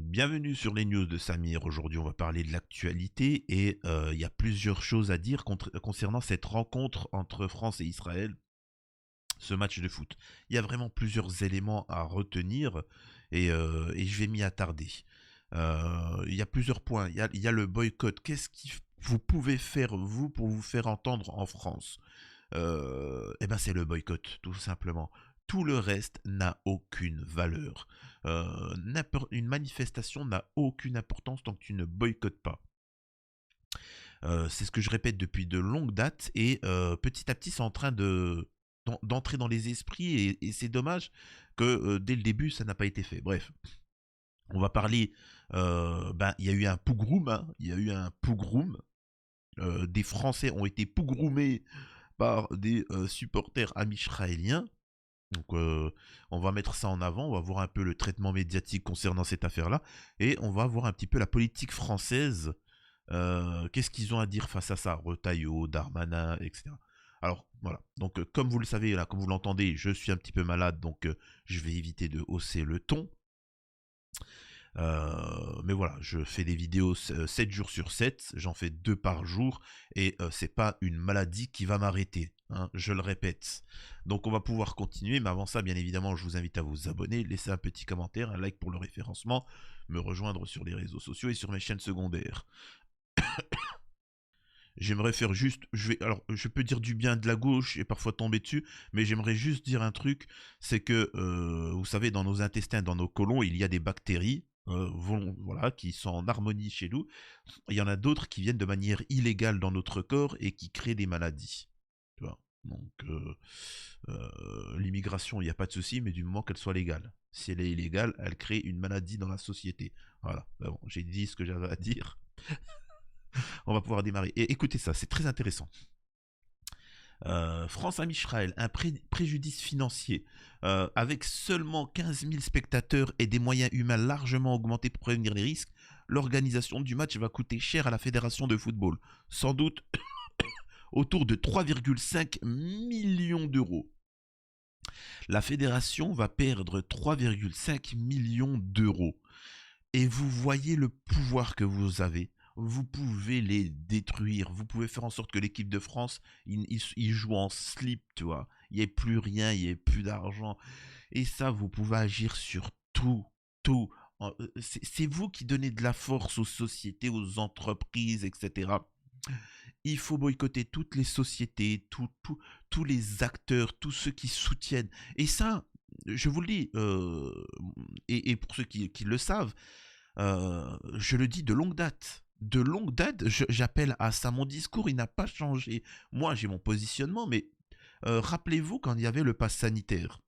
Bienvenue sur les news de Samir. Aujourd'hui, on va parler de l'actualité et il y a plusieurs choses à dire concernant cette rencontre entre France et Israël, ce match de foot. Il y a vraiment plusieurs éléments à retenir et je vais m'y attarder. Il y a plusieurs points. Il y a le boycott. Qu'est-ce que vous pouvez faire, vous, pour vous faire entendre en France? Eh ben c'est le boycott, tout simplement. Tout le reste n'a aucune valeur. Une manifestation n'a aucune importance tant que tu ne boycottes pas. C'est ce que je répète depuis de longues dates et petit à petit c'est en train d'entrer dans les esprits et c'est dommage que dès le début ça n'a pas été fait. Bref, on va parler. Il y a eu un pogroom, hein, il y a eu un pogroom. Des Français ont été pogroomés par des supporters amisraéliens. Donc on va mettre ça en avant, on va voir un peu le traitement médiatique concernant cette affaire-là, et on va voir un petit peu la politique française. Qu'est-ce qu'ils ont à dire face à ça? Retailleau, Darmanin, etc. Alors voilà, donc comme vous le savez, là, comme vous l'entendez, je suis un petit peu malade, donc je vais éviter de hausser le ton. Mais voilà, je fais des vidéos 7 jours sur 7, j'en fais 2 par jour, et c'est pas une maladie qui va m'arrêter, hein, je le répète. Donc on va pouvoir continuer, mais avant ça, bien évidemment, je vous invite à vous abonner, laisser un petit commentaire, un like pour le référencement, me rejoindre sur les réseaux sociaux et sur mes chaînes secondaires. J'aimerais faire juste, alors je peux dire du bien de la gauche et parfois tomber dessus, mais j'aimerais juste dire un truc, c'est que, vous savez, dans nos intestins, dans nos côlons, il y a des bactéries, voilà, qui sont en harmonie chez nous. Il y en a d'autres qui viennent de manière illégale dans notre corps et qui créent des maladies. Tu vois. Donc, l'immigration, il n'y a pas de souci, mais du moment qu'elle soit légale. Si elle est illégale, elle crée une maladie dans la société. Voilà. Bon, j'ai dit ce que j'avais à dire. On va pouvoir démarrer. Et écoutez ça, c'est très intéressant. France à Israël, un préjudice financier. Avec seulement 15 000 spectateurs et des moyens humains largement augmentés pour prévenir les risques, l'organisation du match va coûter cher à la fédération de football. Sans doute autour de 3,5 millions d'euros. La fédération va perdre 3,5 millions d'euros. Et vous voyez le pouvoir que vous avez. Vous pouvez les détruire. Vous pouvez faire en sorte que l'équipe de France, il joue en slip, tu vois. Il n'y a plus rien, il n'y a plus d'argent. Et ça, vous pouvez agir sur tout, tout. C'est vous qui donnez de la force aux sociétés, aux entreprises, etc. Il faut boycotter toutes les sociétés, tous les acteurs, tous ceux qui soutiennent. Et ça, je vous le dis, et pour ceux qui le savent, je le dis de longue date. De longue date, j'appelle à ça. Mon discours, il n'a pas changé. Moi, j'ai mon positionnement, mais rappelez-vous quand il y avait le pass sanitaire.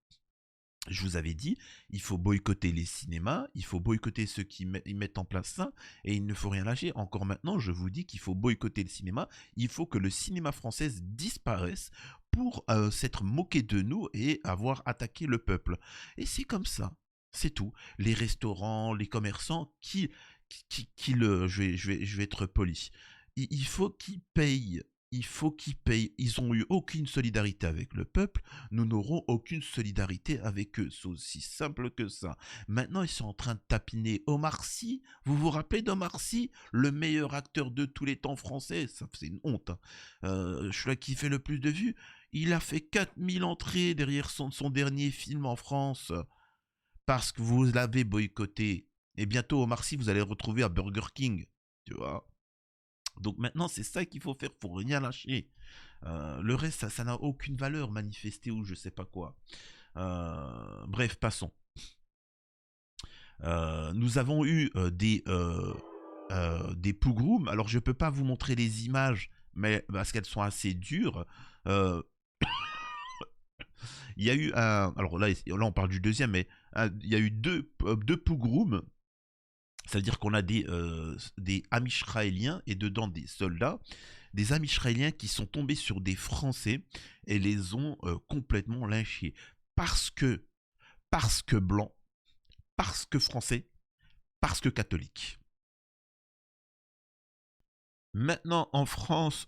Je vous avais dit, il faut boycotter les cinémas, il faut boycotter ceux qui mettent en place ça, et il ne faut rien lâcher. Encore maintenant, je vous dis qu'il faut boycotter le cinéma, il faut que le cinéma français disparaisse pour s'être moqué de nous et avoir attaqué le peuple. Et c'est comme ça, c'est tout. Les restaurants, les commerçants, je vais être poli. Il faut qu'ils payent. Il faut qu'ils payent. Ils ont eu aucune solidarité avec le peuple. Nous n'aurons aucune solidarité avec eux. C'est aussi simple que ça. Maintenant, ils sont en train de tapiner Omar Sy. Vous vous rappelez d'Omar Sy, le meilleur acteur de tous les temps français? Ça, c'est une honte, hein. Celui qui fait le plus de vues. Il a fait 4000 entrées derrière son dernier film en France. Parce que vous l'avez boycotté. Et bientôt, Omar Sy, vous allez le retrouver à Burger King. Tu vois. Donc maintenant, c'est ça qu'il faut faire, faut rien lâcher. Le reste, ça n'a aucune valeur, manifester ou je sais pas quoi. Bref, passons. Nous avons eu des pogroms. Alors, je peux pas vous montrer les images, mais parce qu'elles sont assez dures. Il y a eu un. Alors là, on parle du deuxième, mais il y a eu deux pogroms. C'est-à-dire qu'on a des Amisraéliens et dedans des soldats, des Amisraéliens qui sont tombés sur des Français et les ont complètement lynchés. Parce que blancs, parce que français, parce que catholiques. Maintenant, en France,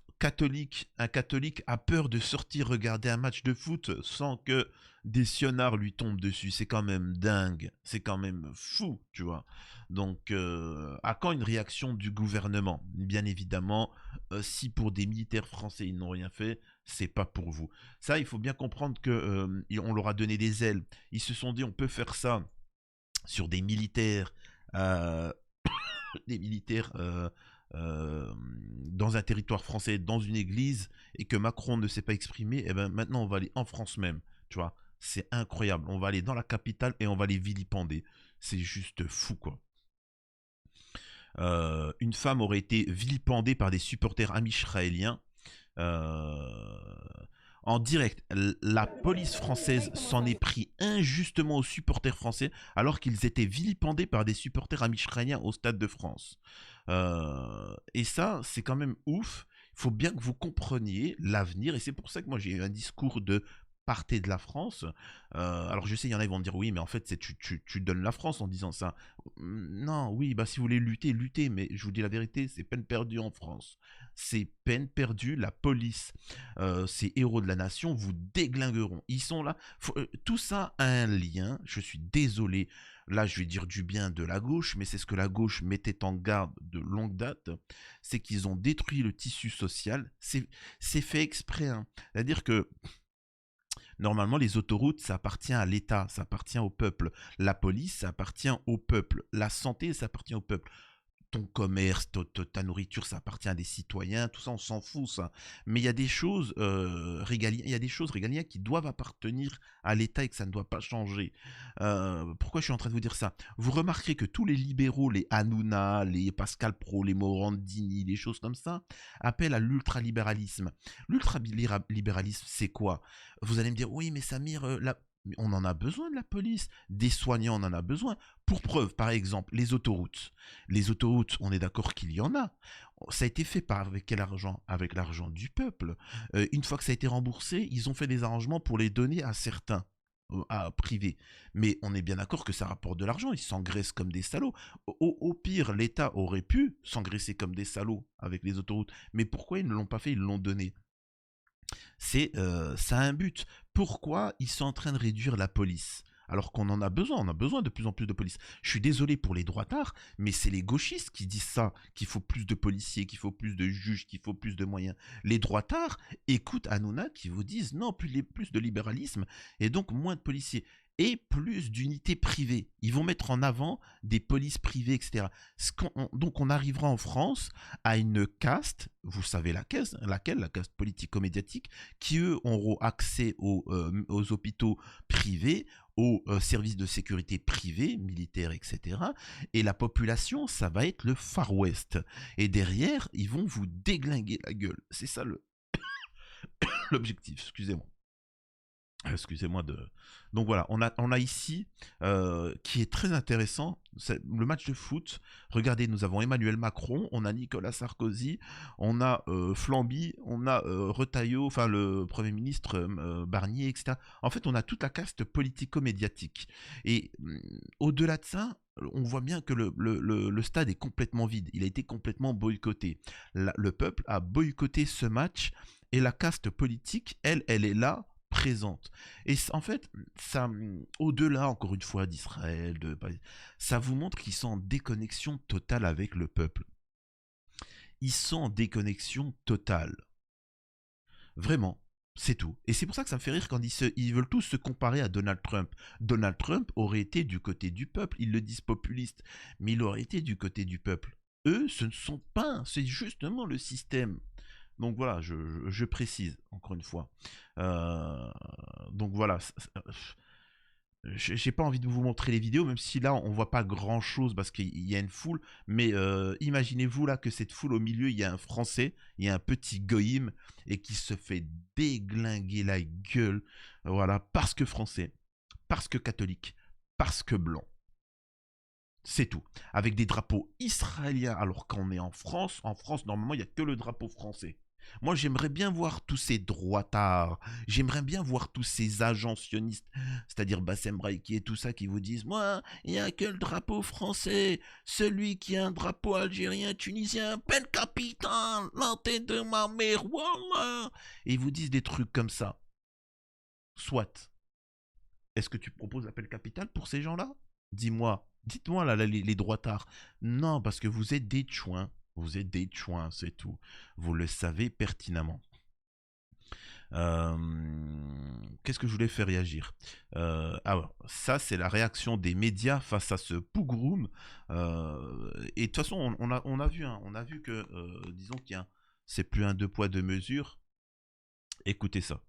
Un catholique a peur de sortir regarder un match de foot sans que des sionards lui tombent dessus. C'est quand même dingue. C'est quand même fou, tu vois. Donc, à quand une réaction du gouvernement? Bien évidemment, si pour des militaires français ils n'ont rien fait, c'est pas pour vous. Ça, il faut bien comprendre que on leur a donné des ailes. Ils se sont dit, on peut faire ça sur euh, des militaires dans un territoire français, dans une église, et que Macron ne s'est pas exprimé, et ben maintenant on va aller en France même, tu vois. C'est incroyable. On va aller dans la capitale et on va les vilipender. C'est juste fou, quoi. Une femme aurait été vilipendée par des supporters amis israéliens. Euh, En direct, la police française s'en est pris injustement aux supporters français alors qu'ils étaient vilipendés par des supporters amis israéliens au Stade de France. Et ça, c'est quand même ouf. Il faut bien que vous compreniez l'avenir. Et c'est pour ça que moi, j'ai eu un discours de partez de la France. Alors je sais, il y en a qui vont me dire oui, mais en fait, tu donnes la France en disant ça. Non, oui, bah si vous voulez lutter, luttez. Mais je vous dis la vérité, c'est peine perdue en France. C'est peine perdue. La police, ces héros de la nation vous déglingueront. Ils sont là. Tout ça a un lien. Je suis désolé. Là, je vais dire du bien de la gauche, mais c'est ce que la gauche mettait en garde de longue date. C'est qu'ils ont détruit le tissu social. C'est fait exprès, hein. C'est-à-dire que normalement, les autoroutes, ça appartient à l'État, ça appartient au peuple. La police, ça appartient au peuple. La santé, ça appartient au peuple. Ton commerce, ta nourriture, ça appartient à des citoyens, tout ça, on s'en fout, ça. Mais il y a des choses régaliennes, il y a des choses régaliennes qui doivent appartenir à l'État et que ça ne doit pas changer. Pourquoi je suis en train de vous dire ça? Vous remarquerez que tous les libéraux, les Hanouna, les Pascal Pro, les Morandini, les choses comme ça, appellent à l'ultralibéralisme. L'ultralibéralisme, c'est quoi? Vous allez me dire, oui, mais Samir, on en a besoin de la police, des soignants, on en a besoin. Pour preuve, par exemple, les autoroutes. Les autoroutes, on est d'accord qu'il y en a. Ça a été fait avec quel argent? Avec l'argent du peuple. Une fois que ça a été remboursé, ils ont fait des arrangements pour les donner à certains, à privés. Mais on est bien d'accord que ça rapporte de l'argent, ils s'engraissent comme des salauds. Au pire, l'État aurait pu s'engraisser comme des salauds avec les autoroutes. Mais pourquoi ils ne l'ont pas fait? Ils l'ont donné. Ça a un but. Pourquoi ils sont en train de réduire la police? Alors qu'on en a besoin, on a besoin de plus en plus de police. Je suis désolé pour les droitards, mais c'est les gauchistes qui disent ça, qu'il faut plus de policiers, qu'il faut plus de juges, qu'il faut plus de moyens. Les droitards écoutent Hanouna qui vous disent non, plus de libéralisme et donc moins de policiers et plus d'unités privées. Ils vont mettre en avant des polices privées, etc. Donc on arrivera en France à une caste, vous savez laquelle, la caste politico-médiatique, qui eux auront accès aux hôpitaux privés, aux services de sécurité privés, militaires, etc. Et la population, ça va être le Far West. Et derrière, ils vont vous déglinguer la gueule. C'est ça l'objectif, excusez-moi. Excusez-moi de. Donc voilà, on a ici qui est très intéressant, c'est le match de foot. Regardez, nous avons Emmanuel Macron, on a Nicolas Sarkozy, on a Flamby, on a Retailleau, enfin le Premier ministre Barnier, etc. En fait, on a toute la caste politico-médiatique. Et au-delà de ça, on voit bien que le stade est complètement vide. Il a été complètement boycotté. Le peuple a boycotté ce match et la caste politique, elle est là présente. Et en fait, ça, au-delà, encore une fois, d'Israël, ça vous montre qu'ils sont en déconnexion totale avec le peuple. Ils sont en déconnexion totale. Vraiment. C'est tout. Et c'est pour ça que ça me fait rire quand ils veulent tous se comparer à Donald Trump. Donald Trump aurait été du côté du peuple. Ils le disent populiste, mais il aurait été du côté du peuple. Eux, ce ne sont pas. C'est justement le système. Donc voilà, je précise encore une fois. Euh, donc voilà, j'ai pas envie de vous montrer les vidéos, même si là on voit pas grand chose parce qu'il y a une foule. Mais imaginez-vous là que cette foule au milieu, il y a un Français, il y a un petit goïm et qui se fait déglinguer la gueule. Voilà, parce que français, parce que catholique, parce que blanc. C'est tout. Avec des drapeaux israéliens, alors qu'on est en France, normalement, il n'y a que le drapeau français. Moi, j'aimerais bien voir tous ces droitards, j'aimerais bien voir tous ces agents sionistes, c'est-à-dire Bassem Braïki et tout ça, qui vous disent, moi, il n'y a que le drapeau français, celui qui a un drapeau algérien, tunisien, peine capitale, la tête de ma mère, wallah. Et ils vous disent des trucs comme ça. Soit. Est-ce que tu proposes appel capital pour ces gens-là? Dis-moi. Dites-moi là, les droitards. Non, parce que vous êtes des chouins. Vous êtes des chouins, c'est tout. Vous le savez pertinemment. Euh, Qu'est-ce que je voulais faire réagir? Alors, ça, c'est la réaction des médias face à ce pougroum. Et de toute façon, on a vu, hein, on a vu que, disons qu'il y a, c'est plus un deux poids deux mesures. Écoutez ça.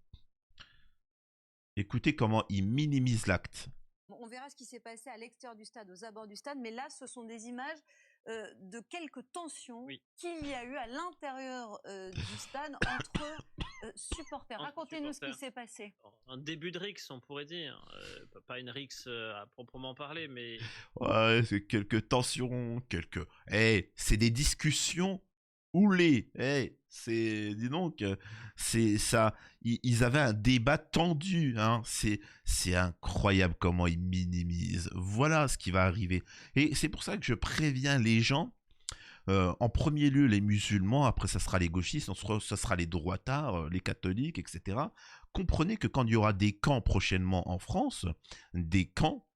Écoutez comment ils minimisent l'acte. On verra ce qui s'est passé à l'extérieur du stade, aux abords du stade, mais là, ce sont des images de quelques tensions qu'il y a eu à l'intérieur du stade entre supporters. Racontez-nous ce qui s'est passé. Un début de rixe, on pourrait dire. Pas une rixe à proprement parler, mais... Ouais, c'est quelques tensions, quelques... Eh, c'est des discussions houlées. Eh, c'est... Dis donc, c'est ça... Ils avaient un débat tendu, hein. C'est incroyable comment ils minimisent. Voilà ce qui va arriver. Et c'est pour ça que je préviens les gens. En premier lieu, les musulmans, après ça sera les gauchistes, ça sera les droitards, les catholiques, etc. Comprenez que quand il y aura des camps prochainement en France, des camps,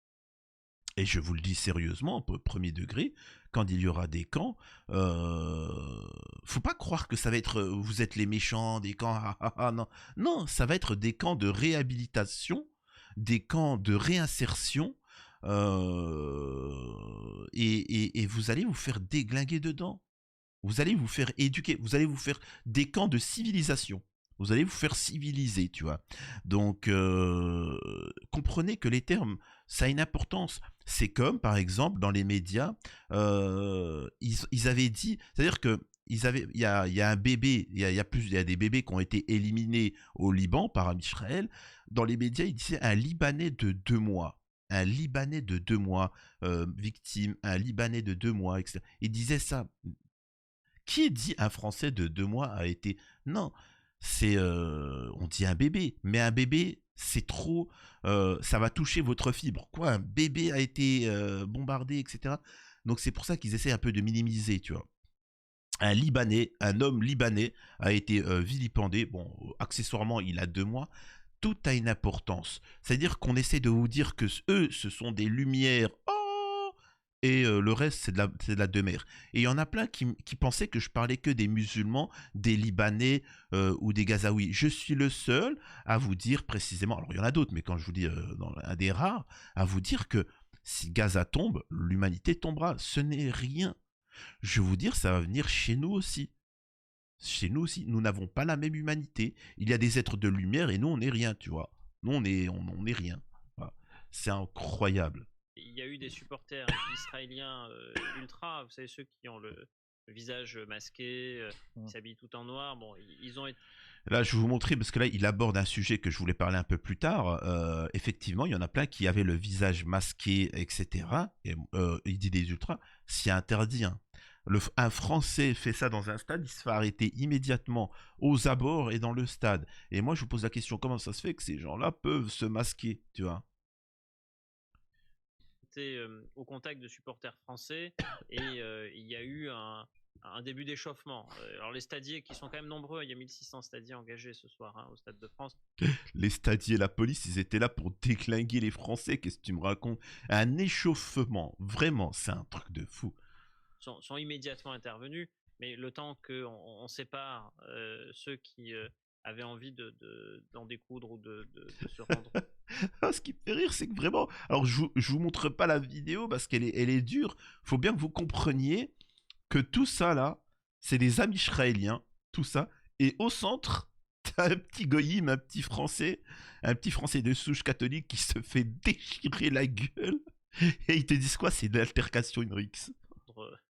et je vous le dis sérieusement, au premier degré, quand il y aura des camps, faut pas croire que ça va être vous êtes les méchants, des camps, ah, ah, ah, non. Non, ça va être des camps de réhabilitation, des camps de réinsertion, et vous allez vous faire déglinguer dedans. Vous allez vous faire éduquer, vous allez vous faire des camps de civilisation. Vous allez vous faire civiliser, tu vois. Donc, comprenez que les termes, ça a une importance. C'est comme, par exemple, dans les médias, ils avaient dit, c'est-à-dire que il y a un bébé, il y a des bébés qui ont été éliminés au Liban par Israël. Dans les médias, ils disaient un Libanais de 2 mois. Un Libanais de 2 mois, victime, un Libanais de 2 mois, etc. Ils disaient ça. Qui dit un Français de 2 mois a été... Non, c'est... on dit un bébé, mais un bébé, c'est trop... ça va toucher votre fibre. Quoi, un bébé a été bombardé, etc. Donc c'est pour ça qu'ils essaient un peu de minimiser, tu vois. Un Libanais, un homme libanais a été vilipendé. Bon, accessoirement, il a 2 mois. Tout a une importance. C'est-à-dire qu'on essaie de vous dire que eux, ce sont des lumières. Oh, et le reste, c'est de la demeure. Et il y en a plein qui pensaient que je parlais que des musulmans, des Libanais ou des Gazaouis. Je suis le seul à vous dire précisément, alors il y en a d'autres, mais quand je vous dis un des rares, à vous dire que si Gaza tombe, l'humanité tombera. Ce n'est rien. Je vais vous dire, ça va venir chez nous aussi. Chez nous aussi, nous n'avons pas la même humanité. Il y a des êtres de lumière et nous, on n'est rien, tu vois. Nous, on est rien. Voilà. C'est incroyable. Il y a eu des supporters israéliens ultra, vous savez, ceux qui ont le visage masqué, qui s'habillent tout en noir. Bon, ils ont été... Là, je vais vous montrer, parce que là, il aborde un sujet que je voulais parler un peu plus tard. Effectivement, il y en a plein qui avaient le visage masqué, etc. Et il dit des ultras, c'est interdit. Hein. Un Français fait ça dans un stade, il se fait arrêter immédiatement aux abords et dans le stade. Et moi, je vous pose la question, comment ça se fait que ces gens-là peuvent se masquer, tu vois? Au contact de supporters français et il y a eu un début d'échauffement. Alors les stadiers qui sont quand même nombreux, il y a 1600 stadiers engagés ce soir hein, au Stade de France. Les stadiers, la police, ils étaient là pour déglinguer les Français, qu'est-ce que tu me racontes? Un échauffement, vraiment, c'est un truc de fou. Sont immédiatement intervenus, mais le temps qu'on sépare ceux qui avaient envie d'en découdre ou de se rendre. Ce qui me fait rire, c'est que vraiment. Alors, je vous montre pas la vidéo parce elle est dure. Faut bien que vous compreniez que tout ça là, c'est des amis israéliens, tout ça. Et au centre, t'as un petit goyim, un petit français de souche catholique qui se fait déchirer la gueule. Et ils te disent quoi? C'est de l'altercation, une rixe.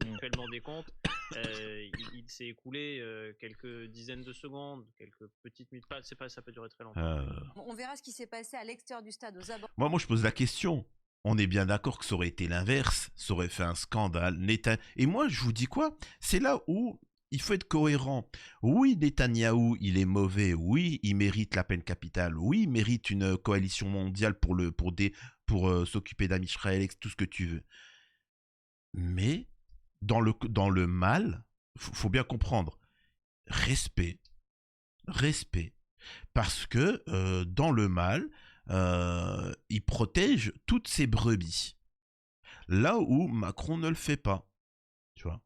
Actuellement des comptes, il s'est écoulé quelques dizaines de secondes, quelques petites minutes, pas, ça peut durer très longtemps. On verra ce qui s'est passé à l'extérieur du stade, aux abords. Moi, je pose la question. On est bien d'accord que ça aurait été l'inverse, ça aurait fait un scandale. Et moi, je vous dis quoi? C'est là où il faut être cohérent. Oui, Netanyahou, il est mauvais. Oui, il mérite la peine capitale. Oui, il mérite une coalition mondiale pour s'occuper d'Amisraël, tout ce que tu veux. Mais dans le mal, faut bien comprendre. Respect. Parce que dans le mal, il protège toutes ses brebis. Là où Macron ne le fait pas. Tu vois.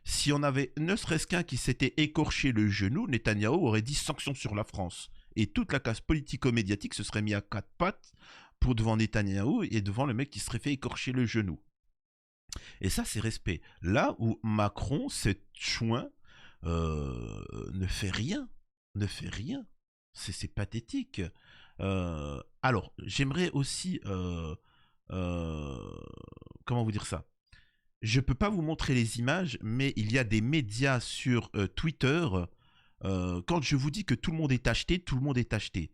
Si on avait ne serait-ce qu'un qui s'était écorché le genou, Netanyahou aurait dit sanctions sur la France. Et toute la classe politico-médiatique se serait mis à quatre pattes pour devant Netanyahou et devant le mec qui serait fait écorcher le genou. Et ça, c'est respect. Là où Macron, cet chouin, ne fait rien. C'est pathétique. Alors, j'aimerais aussi... comment vous dire ça? Je peux pas vous montrer les images, mais il y a des médias sur Twitter. Quand je vous dis que tout le monde est acheté, tout le monde est acheté.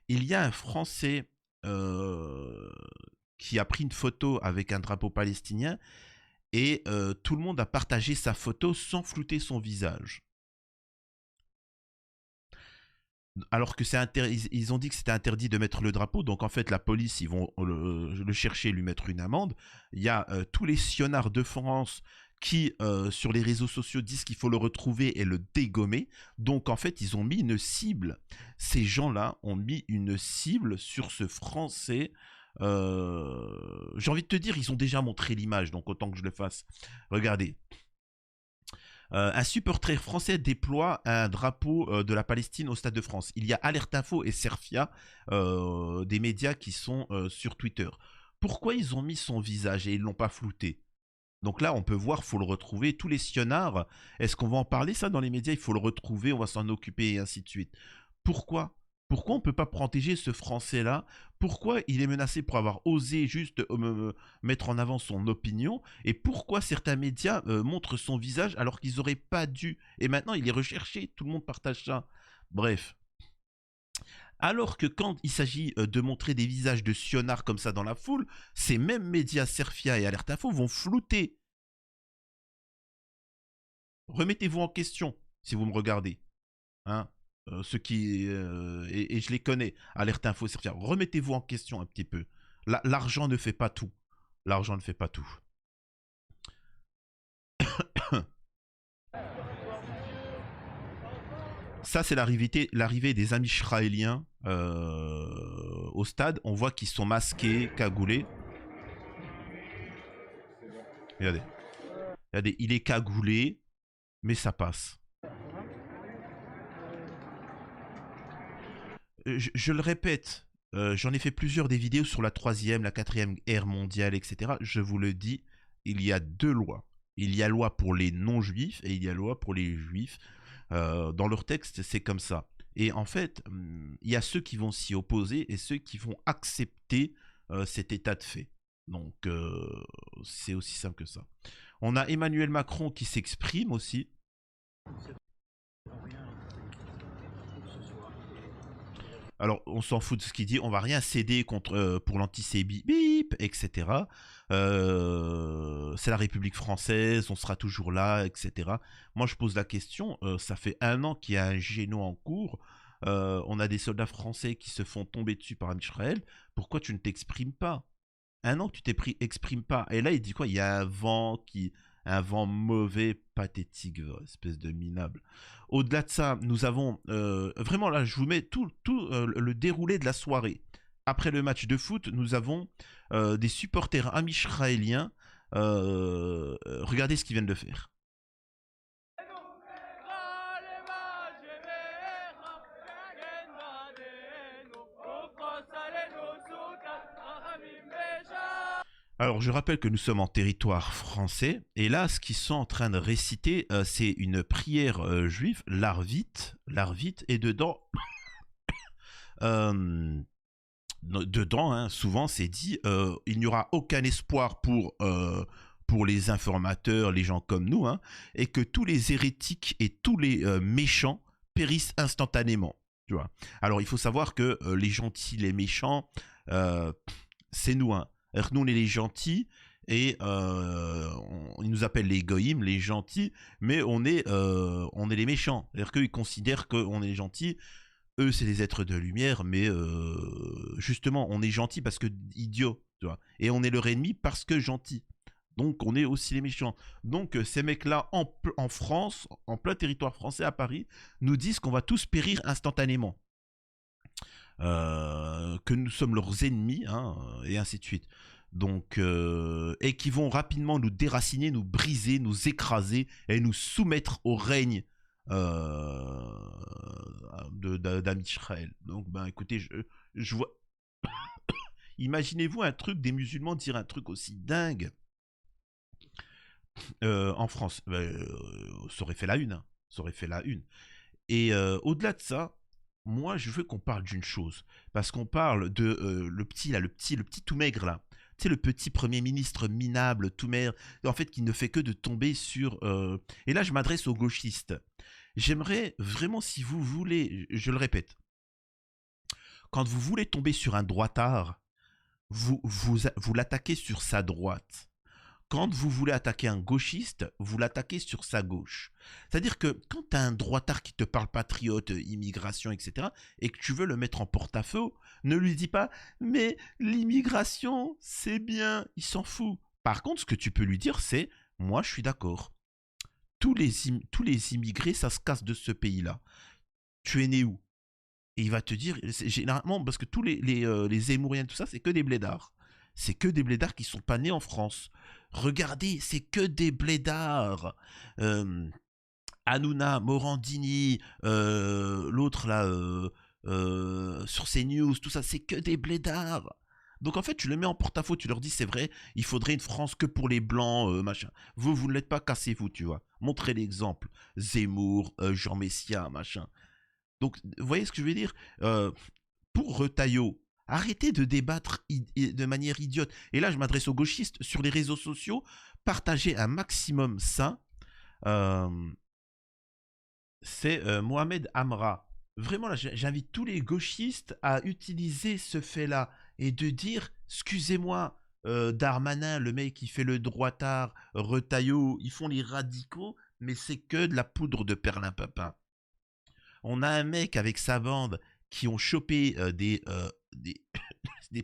Il y a un Français qui a pris une photo avec un drapeau palestinien et tout le monde a partagé sa photo sans flouter son visage. Alors que ils ont dit que c'était interdit de mettre le drapeau, donc en fait la police, ils vont le chercher, lui mettre une amende. Il y a tous les sionards de France qui, sur les réseaux sociaux, disent qu'il faut le retrouver et le dégommer. Donc en fait, ils ont mis une cible. Ces gens-là ont mis une cible sur ce Français. J'ai envie de te dire, ils ont déjà montré l'image, donc autant que je le fasse. Regardez. Un supporter français déploie un drapeau de la Palestine au Stade de France. Il y a Alerte Info et Cerfia, des médias qui sont sur Twitter. Pourquoi ils ont mis son visage et ils ne l'ont pas flouté? Donc là, on peut voir, il faut le retrouver. Tous les sionards, est-ce qu'on va en parler ça dans les médias? Il faut le retrouver, on va s'en occuper et ainsi de suite. Pourquoi on ne peut pas protéger ce Français-là? Pourquoi il est menacé pour avoir osé juste mettre en avant son opinion? Et pourquoi certains médias montrent son visage alors qu'ils n'auraient pas dû? Et maintenant, il est recherché, tout le monde partage ça. Bref. Alors que quand il s'agit de montrer des visages de sionards comme ça dans la foule, ces mêmes médias Cerfia et Alerte Info vont flouter. Remettez-vous en question si vous me regardez. Hein? Ceux qui et je les connais, Alerte Info, Cerfia. Remettez-vous en question un petit peu. L'argent ne fait pas tout. L'argent ne fait pas tout. Ça, c'est l'arrivée des amis israéliens au stade. On voit qu'ils sont masqués, cagoulés. Regardez. Regardez, il est cagoulé, mais ça passe. Je le répète, j'en ai fait plusieurs des vidéos sur la 3e, la 4e ère mondiale, etc. Je vous le dis, il y a deux lois. Il y a loi pour les non-juifs et il y a loi pour les juifs. Dans leur texte, c'est comme ça. Et en fait, il y a ceux qui vont s'y opposer et ceux qui vont accepter cet état de fait. Donc, c'est aussi simple que ça. On a Emmanuel Macron qui s'exprime aussi. Alors, on s'en fout de ce qu'il dit, on va rien céder pour l'antisémitisme, etc. C'est la République française, on sera toujours là, etc. Moi, je pose la question, ça fait 1 an qu'il y a un génocide en cours, on a des soldats français qui se font tomber dessus par Israël, pourquoi tu ne t'exprimes pas? 1 an que tu t'exprimes pas. Et là, il dit quoi? Il y a un vent mauvais, pathétique, espèce de minable. Au-delà de ça, nous avons vraiment là, je vous mets tout le déroulé de la soirée. Après le match de foot, nous avons des supporters amisraéliens. Regardez ce qu'ils viennent de faire. Alors, je rappelle que nous sommes en territoire français, et là, ce qu'ils sont en train de réciter, c'est une prière juive, l'Arvit, et dedans, souvent, c'est dit, il n'y aura aucun espoir pour les informateurs, les gens comme nous, hein, et que tous les hérétiques et tous les méchants périssent instantanément. Tu vois. Alors, il faut savoir que les gentils, les méchants, c'est nous, hein. Nous, on est les gentils Et ils nous appellent les goïms, les gentils, mais on est les méchants. C'est-à-dire qu'ils considèrent qu'on est les gentils. Eux, c'est des êtres de lumière, mais justement, on est gentils parce que idiots, tu vois. Et on est leur ennemi parce que gentils. Donc, on est aussi les méchants. Donc, ces mecs-là, en France, en plein territoire français, à Paris, nous disent qu'on va tous périr instantanément. Que nous sommes leurs ennemis, hein, et ainsi de suite. Donc, et qui vont rapidement nous déraciner, nous briser, nous écraser et nous soumettre au règne d'Amisraël. Donc, ben écoutez, je vois. Imaginez-vous un truc, des musulmans dire un truc aussi dingue en France. Ça aurait fait la une. Hein. Ça aurait fait la une. Et au-delà de ça, moi, je veux qu'on parle d'une chose. Parce qu'on parle de le petit tout maigre là. Tu sais, le petit premier ministre minable, tout maigre, en fait, qui ne fait que de tomber sur... Et là, je m'adresse aux gauchistes. J'aimerais vraiment, si vous voulez, je le répète, quand vous voulez tomber sur un droitard, vous l'attaquez sur sa droite. Quand vous voulez attaquer un gauchiste, vous l'attaquez sur sa gauche. C'est-à-dire que quand tu as un droitard qui te parle patriote, immigration, etc., et que tu veux le mettre en porte-à-faux, ne lui dis pas « mais l'immigration, c'est bien », il s'en fout. Par contre, ce que tu peux lui dire, c'est « moi, je suis d'accord. Tous les immigrés, ça se casse de ce pays-là. Tu es né où ?» Et il va te dire, généralement, parce que tous les Zemmouriens, tout ça, c'est que des blédards. C'est que des blédards qui sont pas nés en France. Regardez, c'est que des blédards. Hanouna, Morandini, l'autre là, sur CNews, tout ça, c'est que des blédards. Donc en fait, tu le mets en porte-à-faux, tu leur dis, c'est vrai, il faudrait une France que pour les blancs, machin. Vous ne l'êtes pas, cassez-vous, tu vois. Montrez l'exemple. Zemmour, Jean Messia, machin. Donc, vous voyez ce que je veux dire pour Retailleau, arrêtez de débattre de manière idiote. Et là, je m'adresse aux gauchistes sur les réseaux sociaux. Partagez un maximum ça. C'est Mohamed Amra. Vraiment, là, j'invite tous les gauchistes à utiliser ce fait-là et de dire, excusez-moi, Darmanin, le mec qui fait le droitard, Retailleau, ils font les radicaux, mais c'est que de la poudre de perlimpinpin. On a un mec avec sa bande qui ont chopé des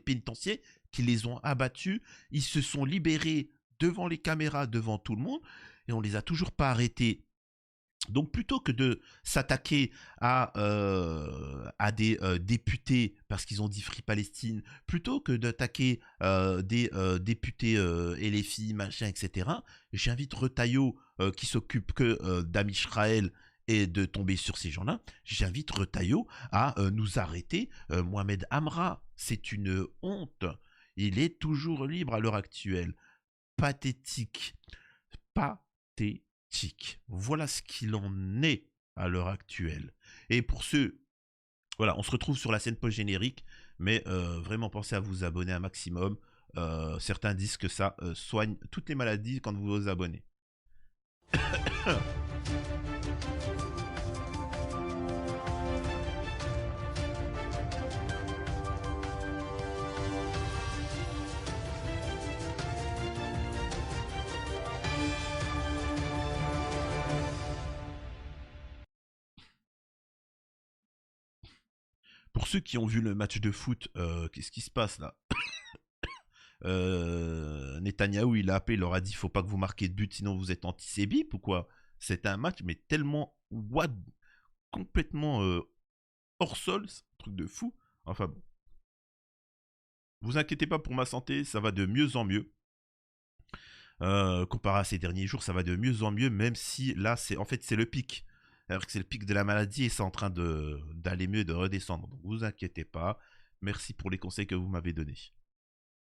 pénitenciers, qui les ont abattus. Ils se sont libérés devant les caméras, devant tout le monde, et on les a toujours pas arrêtés. Donc plutôt que de s'attaquer à des députés parce qu'ils ont dit Free Palestine, plutôt que d'attaquer des députés LFI, machin, etc., j'invite Retailleau qui s'occupe que d'Amisraël et de tomber sur ces gens-là, j'invite Retailleau à nous arrêter. Mohamed Amra, c'est une honte. Il est toujours libre à l'heure actuelle. Pathétique. Pathétique. Voilà ce qu'il en est à l'heure actuelle. Et pour ceux... Voilà, on se retrouve sur la scène post-générique, mais vraiment pensez à vous abonner un maximum. Certains disent que ça soigne toutes les maladies quand vous vous abonnez. Pour ceux qui ont vu le match de foot, qu'est-ce qui se passe là? Netanyahou, il a appelé, il leur a dit, faut pas que vous marquiez de but, sinon vous êtes antisémite ou quoi? C'est un match, mais tellement complètement hors sol, c'est un truc de fou. Enfin bon. Vous inquiétez pas pour ma santé, ça va de mieux en mieux. Comparé à ces derniers jours, ça va de mieux en mieux, même si là, c'est le pic. Alors que c'est le pic de la maladie et c'est en train d'aller mieux, de redescendre. Donc vous inquiétez pas. Merci pour les conseils que vous m'avez donnés.